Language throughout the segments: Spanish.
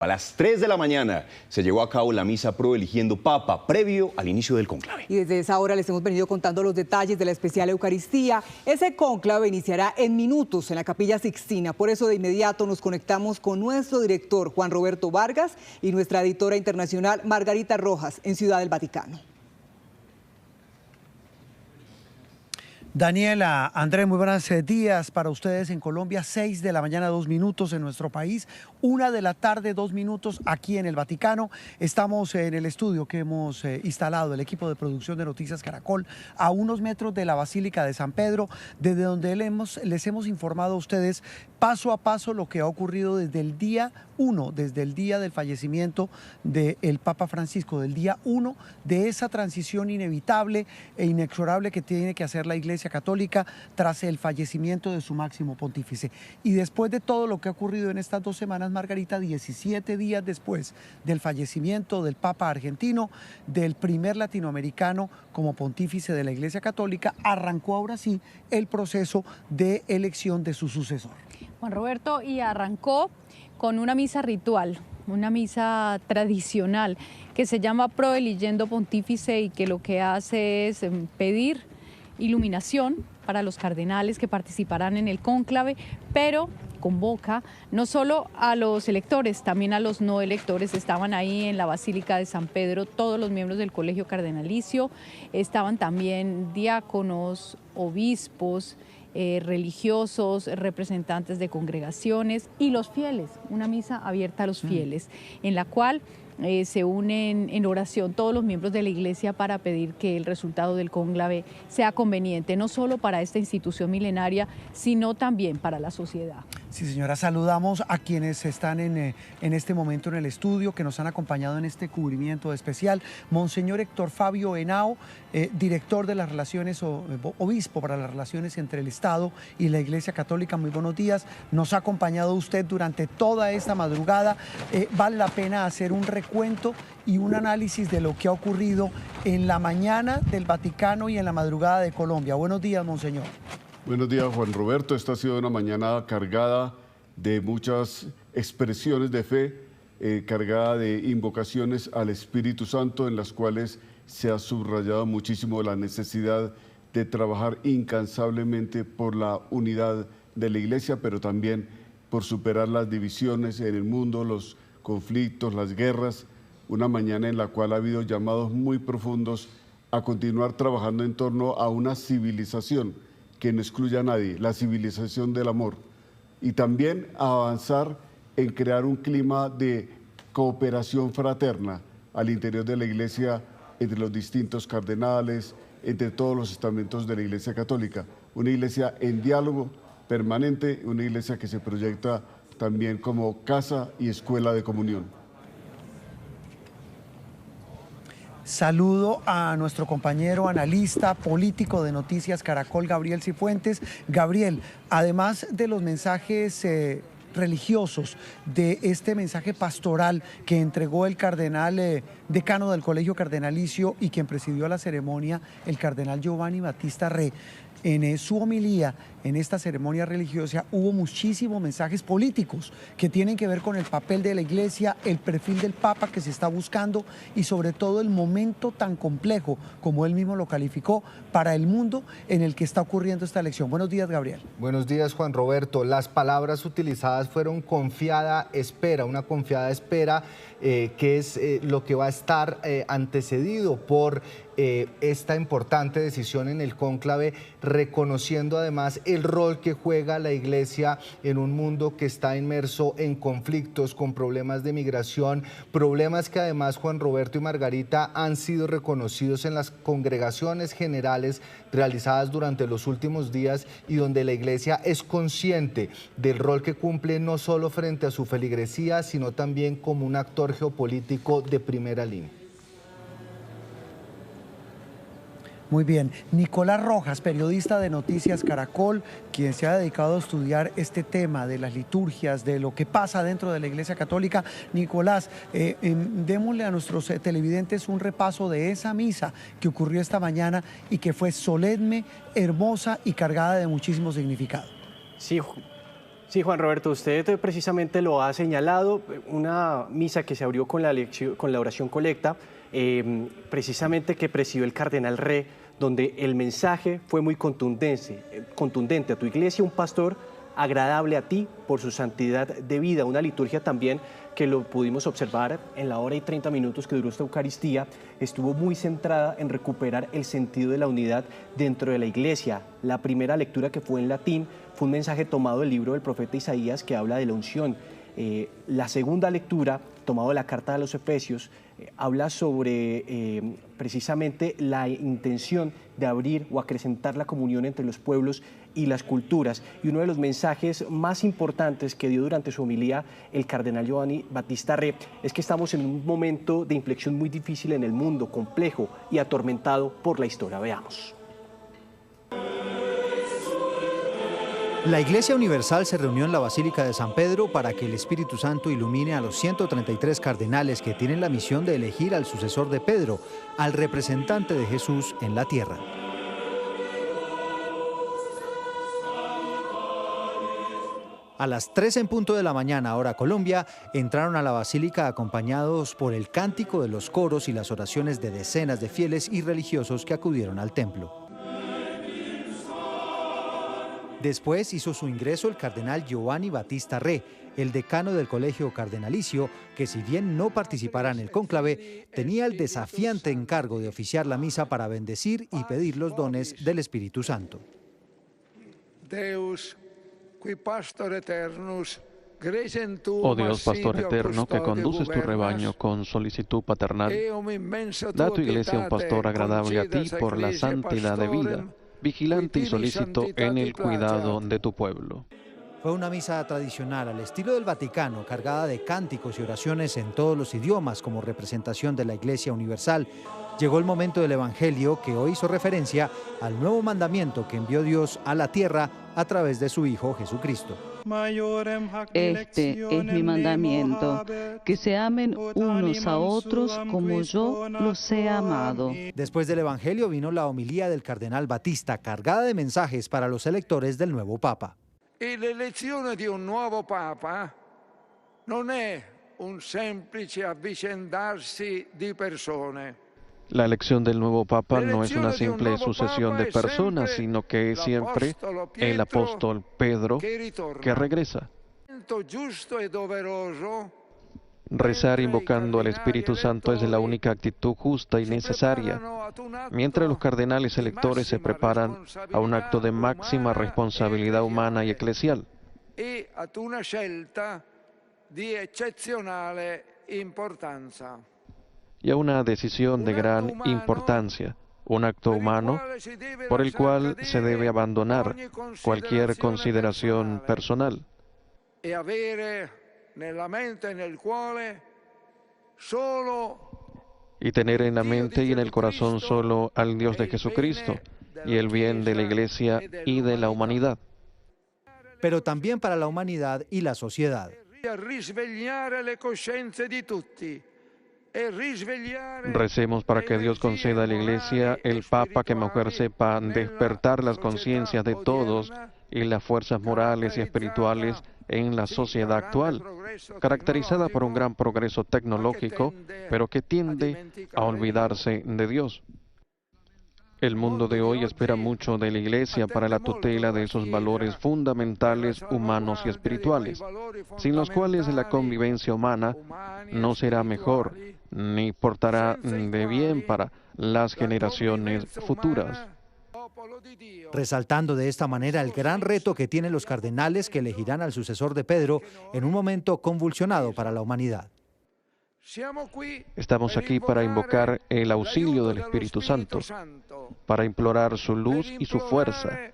A las 3 de la mañana se llevó a cabo la misa pro eligiendo papa previo al inicio del cónclave. Y desde esa hora les hemos venido contando los detalles de la especial Eucaristía. Ese cónclave iniciará en minutos en la Capilla Sixtina. Por eso de inmediato nos conectamos con nuestro director Juan Roberto Vargas y nuestra editora internacional Margarita Rojas en Ciudad del Vaticano. Daniela, Andrés, muy buenos días para ustedes en Colombia, 6 de la mañana, 2 minutos en nuestro país, 1 de la tarde, 2 minutos aquí en el Vaticano. Estamos en el estudio que hemos instalado, el equipo de producción de Noticias Caracol, a unos metros de la Basílica de San Pedro, desde donde les hemos informado a ustedes paso a paso lo que ha ocurrido desde el día 1, desde el día del fallecimiento del Papa Francisco, del día 1 de esa transición inevitable e inexorable que tiene que hacer la Iglesia Católica tras el fallecimiento de su máximo pontífice. Y después de todo lo que ha ocurrido en estas 2 semanas, Margarita, 17 días después del fallecimiento del Papa argentino, del primer latinoamericano como pontífice de la Iglesia Católica, arrancó ahora sí el proceso de elección de su sucesor. Juan Roberto, y arrancó con una misa ritual, una misa tradicional que se llama Pro Eligiendo Pontífice y que lo que hace es pedir iluminación para los cardenales que participarán en el cónclave, pero convoca no solo a los electores, también a los no electores. Estaban ahí en la Basílica de San Pedro todos los miembros del Colegio Cardenalicio, estaban también diáconos, obispos, religiosos, representantes de congregaciones y los fieles, una misa abierta a los fieles, en la cual se unen en oración todos los miembros de la Iglesia para pedir que el resultado del cónclave sea conveniente, no solo para esta institución milenaria, sino también para la sociedad. Sí, señora, saludamos a quienes están en este momento en el estudio, que nos han acompañado en este cubrimiento especial. Monseñor Héctor Fabio Henao, director de las relaciones, obispo para las relaciones entre el Estado y la Iglesia Católica, muy buenos días. Nos ha acompañado usted durante toda esta madrugada. Vale la pena hacer un recuento y un análisis de lo que ha ocurrido en la mañana del Vaticano y en la madrugada de Colombia. Buenos días, monseñor. Buenos días, Juan Roberto. Esta ha sido una mañana cargada de muchas expresiones de fe, cargada de invocaciones al Espíritu Santo, en las cuales se ha subrayado muchísimo la necesidad de trabajar incansablemente por la unidad de la Iglesia, pero también por superar las divisiones en el mundo, los conflictos, las guerras. Una mañana en la cual ha habido llamados muy profundos a continuar trabajando en torno a una civilización que no excluya a nadie, la civilización del amor, y también a avanzar en crear un clima de cooperación fraterna al interior de la Iglesia, entre los distintos cardenales, entre todos los estamentos de la Iglesia Católica. Una Iglesia en diálogo permanente, una Iglesia que se proyecta también como casa y escuela de comunión. Saludo a nuestro compañero analista político de Noticias Caracol, Gabriel Cifuentes. Gabriel, además de los mensajes religiosos, de este mensaje pastoral que entregó el cardenal decano del Colegio Cardenalicio y quien presidió la ceremonia, el cardenal Giovanni Battista Re, en su homilía, en esta ceremonia religiosa, hubo muchísimos mensajes políticos que tienen que ver con el papel de la Iglesia, el perfil del Papa que se está buscando y sobre todo el momento tan complejo, como él mismo lo calificó, para el mundo en el que está ocurriendo esta elección. Buenos días, Gabriel. Buenos días, Juan Roberto. Las palabras utilizadas fueron confiada espera, una confiada espera que es lo que va a estar antecedido por esta importante decisión en el cónclave, reconociendo además el rol que juega la Iglesia en un mundo que está inmerso en conflictos, con problemas de migración, problemas que además, Juan Roberto y Margarita, han sido reconocidos en las congregaciones generales realizadas durante los últimos días y donde la Iglesia es consciente del rol que cumple no solo frente a su feligresía, sino también como un actor geopolítico de primera línea. Muy bien. Nicolás Rojas, periodista de Noticias Caracol, quien se ha dedicado a estudiar este tema de las liturgias, de lo que pasa dentro de la Iglesia Católica. Nicolás, démosle a nuestros televidentes un repaso de esa misa que ocurrió esta mañana y que fue solemne, hermosa y cargada de muchísimo significado. Sí, Sí, Juan Roberto, usted precisamente lo ha señalado, una misa que se abrió con la oración colecta, precisamente que presidió el cardenal Re, donde el mensaje fue muy contundente. A tu iglesia, un pastor agradable a ti por su santidad de vida, una liturgia también que lo pudimos observar en la hora y 30 minutos que duró esta Eucaristía, estuvo muy centrada en recuperar el sentido de la unidad dentro de la iglesia. La primera lectura, que fue en latín, fue un mensaje tomado del libro del profeta Isaías que habla de la unción. La segunda lectura, tomado de la carta de los Efesios, habla sobre precisamente la intención de abrir o acrecentar la comunión entre los pueblos y las culturas. Y uno de los mensajes más importantes que dio durante su homilía el cardenal Giovanni Battista Re es que estamos en un momento de inflexión muy difícil en el mundo, complejo y atormentado por la historia. Veamos. La Iglesia Universal se reunió en la Basílica de San Pedro para que el Espíritu Santo ilumine a los 133 cardenales que tienen la misión de elegir al sucesor de Pedro, al representante de Jesús en la tierra. A las 3 en punto de la mañana, hora Colombia, entraron a la basílica acompañados por el cántico de los coros y las oraciones de decenas de fieles y religiosos que acudieron al templo. Después hizo su ingreso el cardenal Giovanni Battista Re, el decano del Colegio Cardenalicio, que si bien no participara en el cónclave, tenía el desafiante encargo de oficiar la misa para bendecir y pedir los dones del Espíritu Santo. Deus, qui pastor eternus, oh Dios, pastor eterno, que conduces tu rebaño con solicitud paternal, da a tu iglesia un pastor agradable a ti por la santidad de vida, vigilante y solícito en el cuidado de tu pueblo. Fue una misa tradicional al estilo del Vaticano, cargada de cánticos y oraciones en todos los idiomas como representación de la Iglesia Universal. Llegó el momento del Evangelio, que hoy hizo referencia al nuevo mandamiento que envió Dios a la tierra a través de su Hijo Jesucristo. Este es mi mandamiento, que se amen unos a otros como yo los he amado. Después del Evangelio vino la homilía del cardenal Battista, cargada de mensajes para los electores del nuevo Papa. L'elezione di un nuovo Papa non è un semplice avvicendarsi di persone. La elección del nuevo Papa no es una simple sucesión de personas, sino que es siempre el apóstol Pedro que regresa. Rezar invocando al Espíritu Santo es la única actitud justa y necesaria, mientras los cardenales electores se preparan a un acto de máxima responsabilidad humana y eclesial. Y a una decisión de gran importancia, un acto humano por el cual se debe abandonar cualquier consideración personal. Y tener en la mente y en el corazón solo al Dios de Jesucristo y el bien de la Iglesia y de la humanidad. Pero también para la humanidad y la sociedad. Recemos para que Dios conceda a la Iglesia el Papa que mejor sepa despertar las conciencias de todos y las fuerzas morales y espirituales en la sociedad actual, caracterizada por un gran progreso tecnológico, pero que tiende a olvidarse de Dios. El mundo de hoy espera mucho de la Iglesia para la tutela de esos valores fundamentales humanos y espirituales, sin los cuales la convivencia humana no será mejor ni portará de bien para las generaciones futuras. Resaltando de esta manera el gran reto que tienen los cardenales que elegirán al sucesor de Pedro en un momento convulsionado para la humanidad. Estamos aquí para invocar el auxilio del Espíritu Santo, para implorar su luz y su fuerza,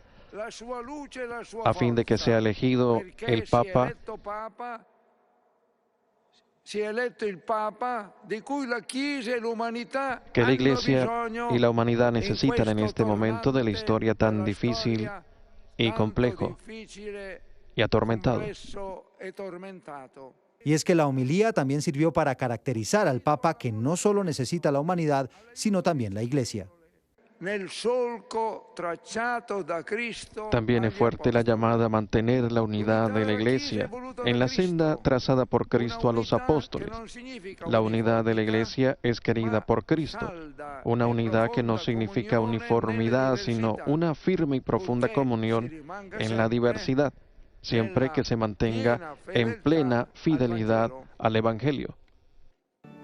a fin de que sea elegido el Papa, que la Iglesia y la humanidad necesitan en este momento de la historia tan difícil y complejo y atormentado. Y es que la homilía también sirvió para caracterizar al Papa, que no solo necesita la humanidad, sino también la Iglesia. También es fuerte la llamada a mantener la unidad de la Iglesia en la senda trazada por Cristo a los apóstoles. La unidad de la Iglesia es querida por Cristo, una unidad que no significa uniformidad, sino una firme y profunda comunión en la diversidad, siempre que se mantenga en plena fidelidad al Evangelio.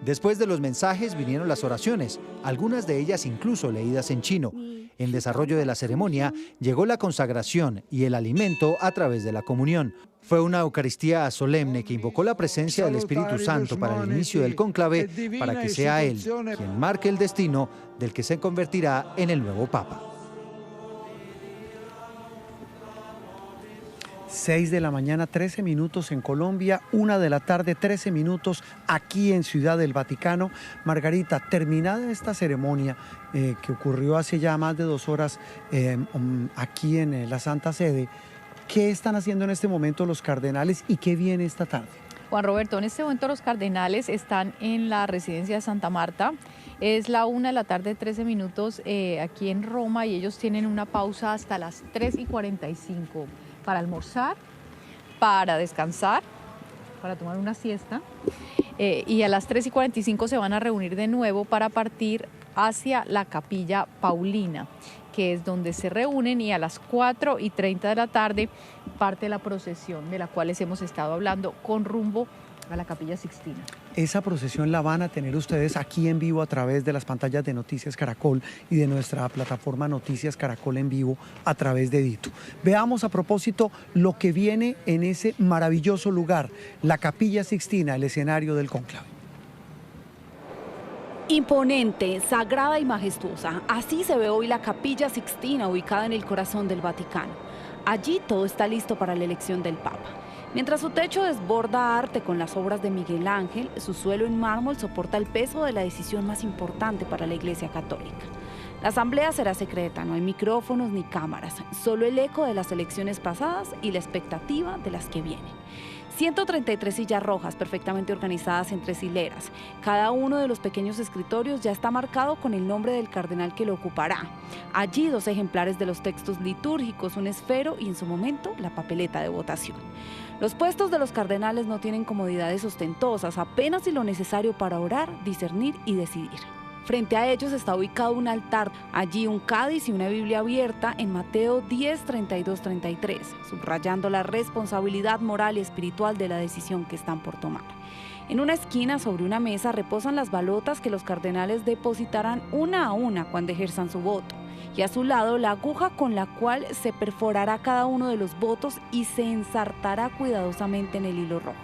Después de los mensajes vinieron las oraciones, algunas de ellas incluso leídas en chino. En desarrollo de la ceremonia llegó la consagración y el alimento a través de la comunión. Fue una Eucaristía solemne que invocó la presencia del Espíritu Santo para el inicio del cónclave, para que sea Él quien marque el destino del que se convertirá en el nuevo Papa. 6 de la mañana, 13 minutos en Colombia, 1 de la tarde, 13 minutos aquí en Ciudad del Vaticano. Margarita, terminada esta ceremonia que ocurrió hace ya más de 2 horas aquí en la Santa Sede, ¿qué están haciendo en este momento los cardenales y qué viene esta tarde? Juan Roberto, en este momento los cardenales están en la residencia de Santa Marta. Es la 1 de la tarde, 13 minutos aquí en Roma, y ellos tienen una pausa hasta las 3:45 para almorzar, para descansar, para tomar una siesta, y a las 3:45 se van a reunir de nuevo para partir hacia la Capilla Paulina, que es donde se reúnen, y a las 4:30 de la tarde parte la procesión de la cual les hemos estado hablando con rumbo a la Capilla Sixtina. Esa procesión la van a tener ustedes aquí en vivo a través de las pantallas de Noticias Caracol y de nuestra plataforma Noticias Caracol en vivo a través de Dito. Veamos a propósito lo que viene en ese maravilloso lugar, la Capilla Sixtina, el escenario del cónclave. Imponente, sagrada y majestuosa, así se ve hoy la Capilla Sixtina ubicada en el corazón del Vaticano. Allí todo está listo para la elección del Papa. Mientras su techo desborda arte con las obras de Miguel Ángel, su suelo en mármol soporta el peso de la decisión más importante para la Iglesia Católica. La asamblea será secreta, no hay micrófonos ni cámaras, solo el eco de las elecciones pasadas y la expectativa de las que vienen. 133 sillas rojas perfectamente organizadas en 3 hileras. Cada uno de los pequeños escritorios ya está marcado con el nombre del cardenal que lo ocupará. Allí 2 ejemplares de los textos litúrgicos, un esfero y en su momento la papeleta de votación. Los puestos de los cardenales no tienen comodidades ostentosas, apenas y lo necesario para orar, discernir y decidir. Frente a ellos está ubicado un altar, allí un cádiz y una Biblia abierta en Mateo 10, 32, 33, subrayando la responsabilidad moral y espiritual de la decisión que están por tomar. En una esquina, sobre una mesa, reposan las balotas que los cardenales depositarán una a una cuando ejerzan su voto, y a su lado la aguja con la cual se perforará cada uno de los votos y se ensartará cuidadosamente en el hilo rojo.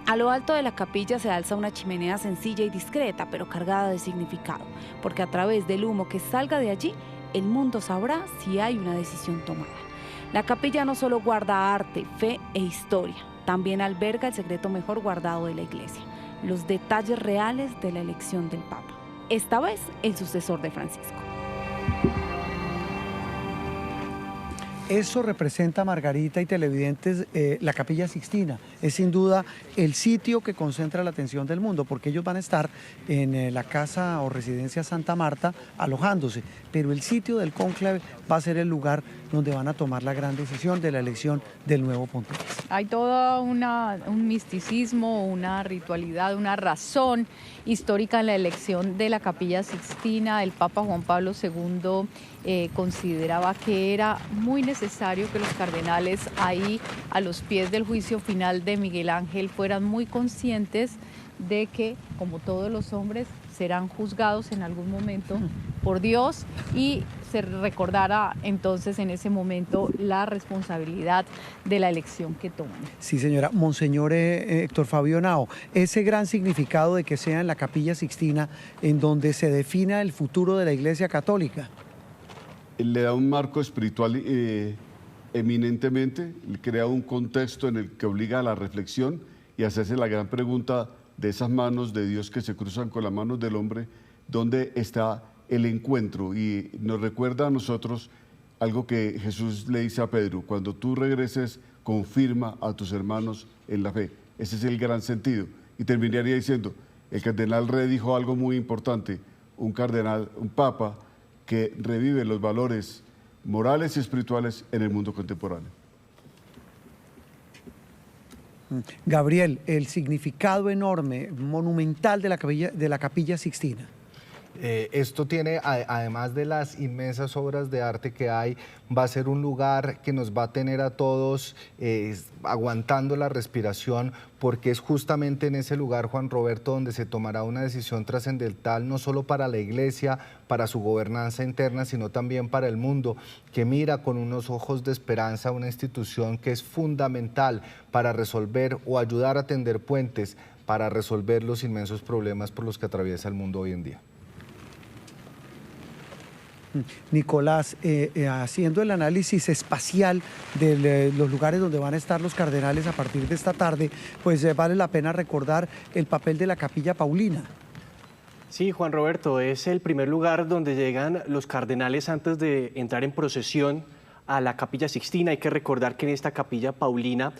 A lo alto de la capilla se alza una chimenea sencilla y discreta, pero cargada de significado, porque a través del humo que salga de allí, el mundo sabrá si hay una decisión tomada. La capilla no solo guarda arte, fe e historia, también alberga el secreto mejor guardado de la Iglesia, los detalles reales de la elección del Papa, esta vez el sucesor de Francisco. Eso representa, Margarita y televidentes, la Capilla Sixtina. Es sin duda el sitio que concentra la atención del mundo, porque ellos van a estar en la casa o residencia Santa Marta alojándose, pero el sitio del cónclave va a ser el lugar donde van a tomar la gran decisión de la elección del nuevo pontífice. Hay todo un misticismo, una ritualidad, una razón histórica en la elección de la Capilla Sixtina. El Papa Juan Pablo II consideraba que era muy necesario que los cardenales ahí, a los pies del juicio final de Miguel Ángel, fueran muy conscientes de que, como todos los hombres, serán juzgados en algún momento por Dios, y se recordara entonces en ese momento la responsabilidad de la elección que toman. Sí, señora. Monseñor Héctor Fabio Henao, ese gran significado de que sea en la Capilla Sixtina en donde se defina el futuro de la Iglesia Católica. Le da un marco espiritual eminentemente, crea un contexto en el que obliga a la reflexión y a hacerse la gran pregunta de esas manos de Dios que se cruzan con las manos del hombre, ¿dónde está el encuentro? Y nos recuerda a nosotros algo que Jesús le dice a Pedro: cuando tú regreses, confirma a tus hermanos en la fe. Ese es el gran sentido. Y terminaría diciendo, el cardenal Re dijo algo muy importante: un cardenal, un papa que revive los valores morales y espirituales en el mundo contemporáneo. Gabriel, el significado enorme, monumental de la Capilla Sixtina. Esto tiene, además de las inmensas obras de arte que hay, va a ser un lugar que nos va a tener a todos aguantando la respiración, porque es justamente en ese lugar, Juan Roberto, donde se tomará una decisión trascendental, no solo para la Iglesia, para su gobernanza interna, sino también para el mundo, que mira con unos ojos de esperanza una institución que es fundamental para resolver o ayudar a tender puentes, para resolver los inmensos problemas por los que atraviesa el mundo hoy en día. Nicolás, haciendo el análisis espacial de los lugares donde van a estar los cardenales a partir de esta tarde, pues vale la pena recordar el papel de la Capilla Paulina. Sí, Juan Roberto, es el primer lugar donde llegan los cardenales antes de entrar en procesión a la Capilla Sixtina. Hay que recordar que en esta Capilla Paulina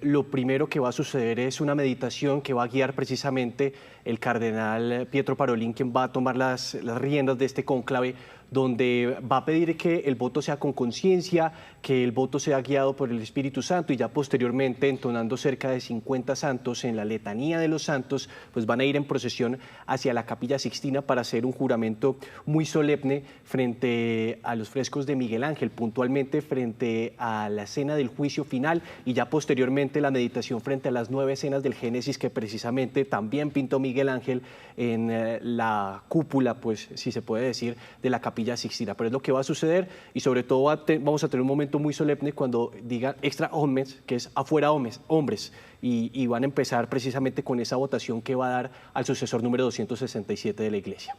lo primero que va a suceder es una meditación que va a guiar precisamente el cardenal Pietro Parolin, quien va a tomar las riendas de este cónclave, donde va a pedir que el voto sea con conciencia, que el voto sea guiado por el Espíritu Santo, y ya posteriormente, entonando cerca de 50 santos en la letanía de los santos, pues van a ir en procesión hacia la Capilla Sixtina para hacer un juramento muy solemne frente a los frescos de Miguel Ángel, puntualmente frente a la escena del juicio final, y ya posteriormente la meditación frente a las 9 escenas del Génesis que precisamente también pintó Miguel Ángel en la cúpula, pues si se puede decir, de la Capilla Sixtina. Pero es lo que va a suceder, y sobre todo vamos a tener un momento muy solemne cuando digan extra homines, que es afuera hombres, y van a empezar precisamente con esa votación que va a dar al sucesor número 267 de la Iglesia.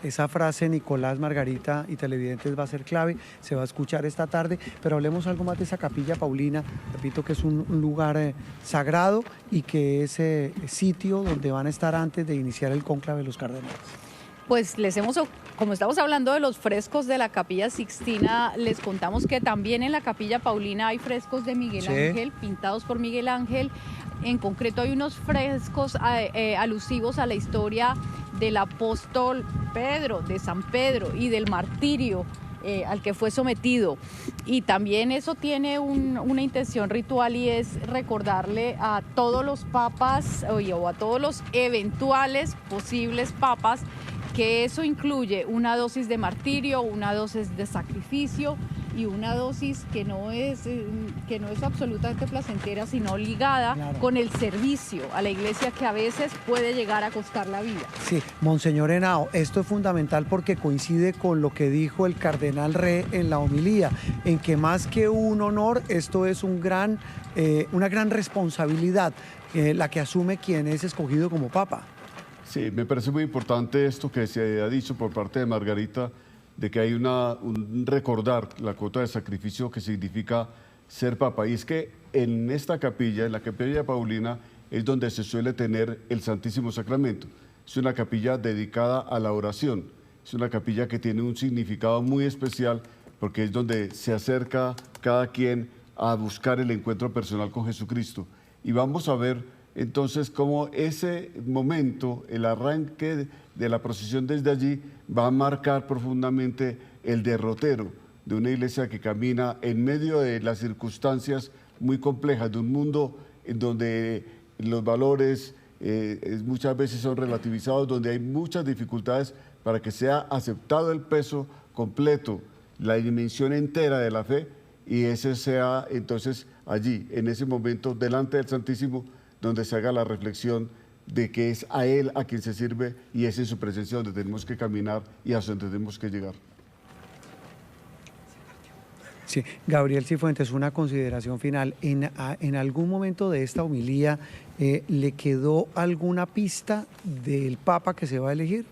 Esa frase, Nicolás, Margarita y televidentes, va a ser clave, se va a escuchar esta tarde, pero hablemos algo más de esa Capilla Paulina. Repito que es un lugar sagrado y que es sitio donde van a estar antes de iniciar el cónclave de los cardenales. Pues como estamos hablando de los frescos de la Capilla Sixtina, les contamos que también en la Capilla Paulina hay frescos de Miguel Ángel, pintados por Miguel Ángel. En concreto hay unos frescos alusivos a la historia del apóstol Pedro, de San Pedro y del martirio al que fue sometido. Y también eso tiene una intención ritual, y es recordarle a todos los papas o a todos los eventuales posibles papas que eso incluye una dosis de martirio, una dosis de sacrificio y una dosis que no es absolutamente placentera, sino ligada con el servicio a la Iglesia, que a veces puede llegar a costar la vida. Sí, Monseñor Henao, esto es fundamental porque coincide con lo que dijo el cardenal Re en la homilía, en que más que un honor, esto es una gran responsabilidad, la que asume quien es escogido como papa. Sí, me parece muy importante esto que se ha dicho por parte de Margarita, de que hay un recordar la cuota de sacrificio que significa ser papa. Y es que en esta capilla, en la Capilla Paulina, es donde se suele tener el Santísimo Sacramento. Es una capilla dedicada a la oración. Es una capilla que tiene un significado muy especial porque es donde se acerca cada quien a buscar el encuentro personal con Jesucristo. Y vamos a ver entonces cómo ese momento, el arranque de la procesión desde allí, va a marcar profundamente el derrotero de una iglesia que camina en medio de las circunstancias muy complejas de un mundo en donde los valores muchas veces son relativizados, donde hay muchas dificultades para que sea aceptado el peso completo, la dimensión entera de la fe, y ese sea entonces allí, en ese momento, delante del Santísimo, donde se haga la reflexión de que es a Él a quien se sirve, y es en su presencia donde tenemos que caminar y a donde tenemos que llegar. Sí, Gabriel Cifuentes, una consideración final. ¿En algún momento de esta homilía le quedó alguna pista del Papa que se va a elegir?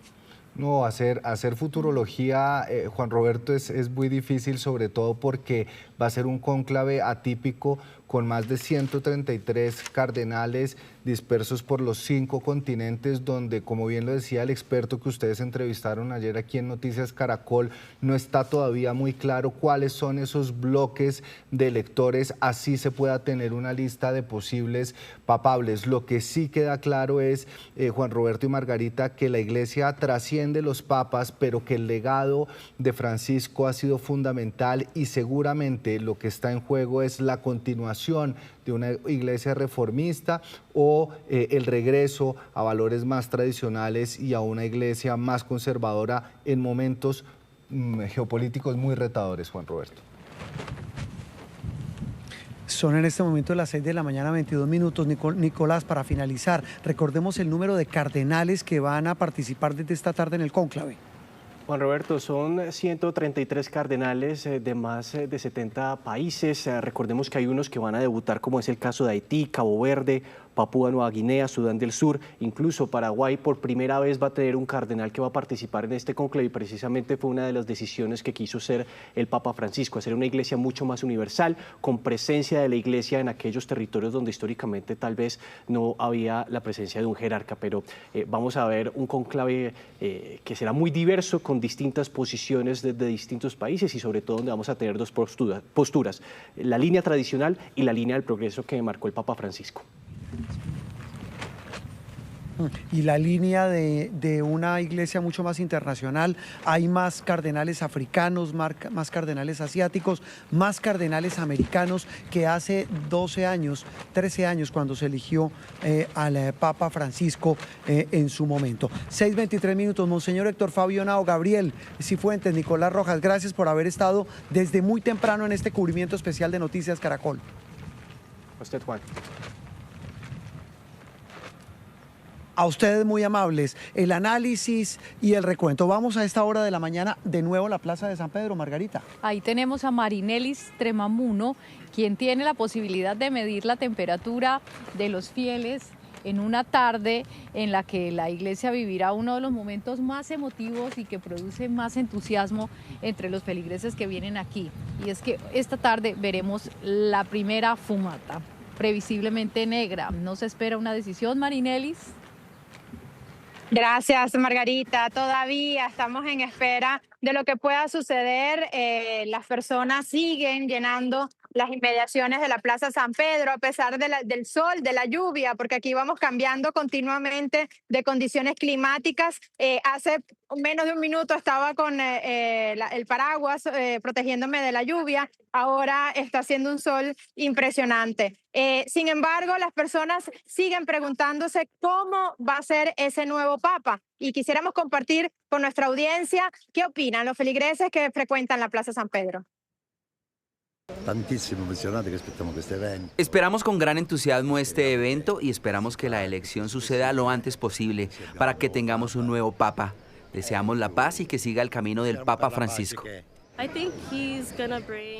No, hacer futurología, Juan Roberto, es muy difícil, sobre todo porque Va a ser un cónclave atípico con más de 133 cardenales dispersos por los 5 continentes, donde, como bien lo decía el experto que ustedes entrevistaron ayer aquí en Noticias Caracol, no está todavía muy claro cuáles son esos bloques de electores, así se pueda tener una lista de posibles papables. Lo que sí queda claro es, Juan Roberto y Margarita, que la Iglesia trasciende los papas, pero que el legado de Francisco ha sido fundamental y seguramente lo que está en juego es la continuación de una iglesia reformista o el regreso a valores más tradicionales y a una iglesia más conservadora en momentos geopolíticos muy retadores, Juan Roberto. Son en este momento las 6 de la mañana, 22 minutos. Nicolás, para finalizar, recordemos el número de cardenales que van a participar desde esta tarde en el cónclave. Juan Roberto, son 133 cardenales de más de 70 países. Recordemos que hay unos que van a debutar, como es el caso de Haití, Cabo Verde, Papúa Nueva Guinea, Sudán del Sur, incluso Paraguay por primera vez va a tener un cardenal que va a participar en este cónclave y precisamente fue una de las decisiones que quiso hacer el Papa Francisco, hacer una iglesia mucho más universal, con presencia de la iglesia en aquellos territorios donde históricamente tal vez no había la presencia de un jerarca, pero vamos a ver un cónclave que será muy diverso, con distintas posiciones desde distintos países y sobre todo donde vamos a tener dos posturas, la línea tradicional y la línea del progreso que marcó el Papa Francisco. Y la línea de una iglesia mucho más internacional, hay más cardenales africanos, más cardenales asiáticos, más cardenales americanos que hace 12 años, 13 años cuando se eligió al Papa Francisco en su momento. 6:23 minutos, Monseñor Héctor Fabio Henao, Gabriel Cifuentes, Nicolás Rojas, gracias por haber estado desde muy temprano en este cubrimiento especial de Noticias Caracol. A usted, Juan. A ustedes muy amables, el análisis y el recuento. Vamos a esta hora de la mañana de nuevo a la Plaza de San Pedro, Margarita. Ahí tenemos a Marinelis Tremamuno, quien tiene la posibilidad de medir la temperatura de los fieles en una tarde en la que la iglesia vivirá uno de los momentos más emotivos y que produce más entusiasmo entre los feligreses que vienen aquí. Y es que esta tarde veremos la primera fumata, previsiblemente negra. ¿No se espera una decisión, Marinelis? Gracias, Margarita. Todavía estamos en espera de lo que pueda suceder. Las personas siguen llenando las inmediaciones de la Plaza San Pedro a pesar del sol, de la lluvia, porque aquí vamos cambiando continuamente de condiciones climáticas. Hace menos de un minuto estaba con el paraguas protegiéndome de la lluvia. Ahora está haciendo un sol impresionante. Sin embargo, las personas siguen preguntándose cómo va a ser ese nuevo Papa. Y quisiéramos compartir con nuestra audiencia qué opinan los feligreses que frecuentan la Plaza San Pedro. Tantísimo emocionante que esperamos este evento. Esperamos con gran entusiasmo este evento y esperamos que la elección suceda lo antes posible para que tengamos un nuevo Papa. Deseamos la paz y que siga el camino del Papa Francisco.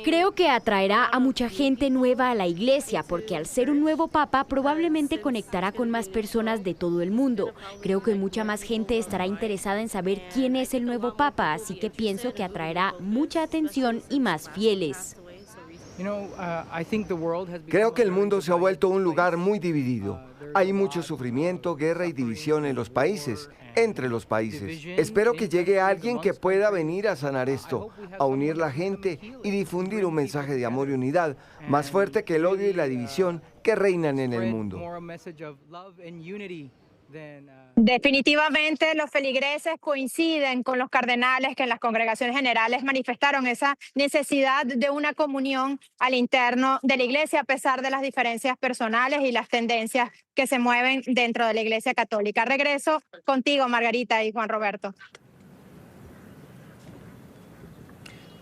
Creo que atraerá a mucha gente nueva a la iglesia porque al ser un nuevo papa probablemente conectará con más personas de todo el mundo. Creo que mucha más gente estará interesada en saber quién es el nuevo papa, así que pienso que atraerá mucha atención y más fieles. Creo que el mundo se ha vuelto un lugar muy dividido. Hay mucho sufrimiento, guerra y división en los países, entre los países. Espero que llegue alguien que pueda venir a sanar esto, a unir la gente y difundir un mensaje de amor y unidad más fuerte que el odio y la división que reinan en el mundo. Definitivamente los feligreses coinciden con los cardenales que en las congregaciones generales manifestaron esa necesidad de una comunión al interno de la iglesia a pesar de las diferencias personales y las tendencias que se mueven dentro de la iglesia católica. Regreso contigo, Margarita y Juan Roberto.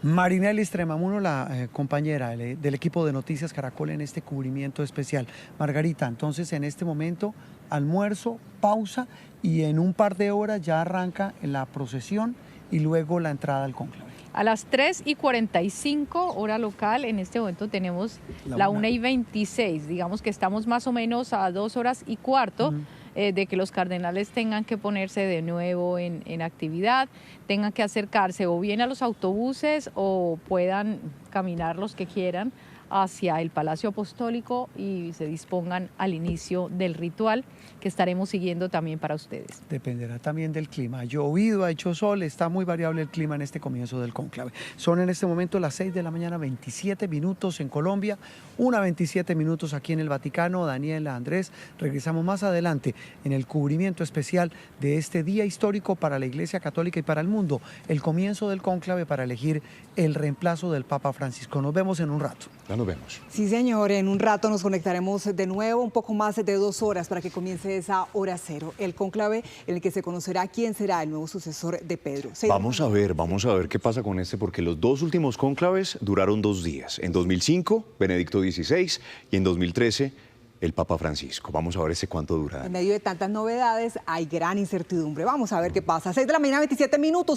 Marinelis Tremamuno, la compañera del equipo de Noticias Caracol en este cubrimiento especial. Margarita, entonces en este momento almuerzo, pausa y en un par de horas ya arranca la procesión y luego la entrada al cónclave. A las 3:45 hora local, en este momento tenemos la 1:26, digamos que estamos más o menos a 2 horas y cuarto. de que los cardenales tengan que ponerse de nuevo en actividad, tengan que acercarse o bien a los autobuses o puedan caminar los que quieran hacia el Palacio Apostólico y se dispongan al inicio del ritual que estaremos siguiendo también para ustedes. Dependerá también del clima. Ha llovido, ha hecho sol, está muy variable el clima en este comienzo del cónclave. Son en este momento las 6 de la mañana, 27 minutos en Colombia, 1:27 minutos aquí en el Vaticano. Daniela, Andrés, regresamos más adelante en el cubrimiento especial de este día histórico para la Iglesia Católica y para el mundo, el comienzo del cónclave para elegir el reemplazo del Papa Francisco. Nos vemos en un rato. Ya nos vemos. Sí, señor, en un rato nos conectaremos de nuevo, un poco más de 2 horas para que comience esa hora cero, el cónclave en el que se conocerá quién será el nuevo sucesor de Pedro. Vamos a ver qué pasa con este, porque los 2 últimos cónclaves duraron 2 días. En 2005, Benedicto XVI, y en 2013, el Papa Francisco. Vamos a ver cuánto dura. En medio de tantas novedades hay gran incertidumbre. Vamos a ver qué pasa. 6 de la mañana, 27 minutos.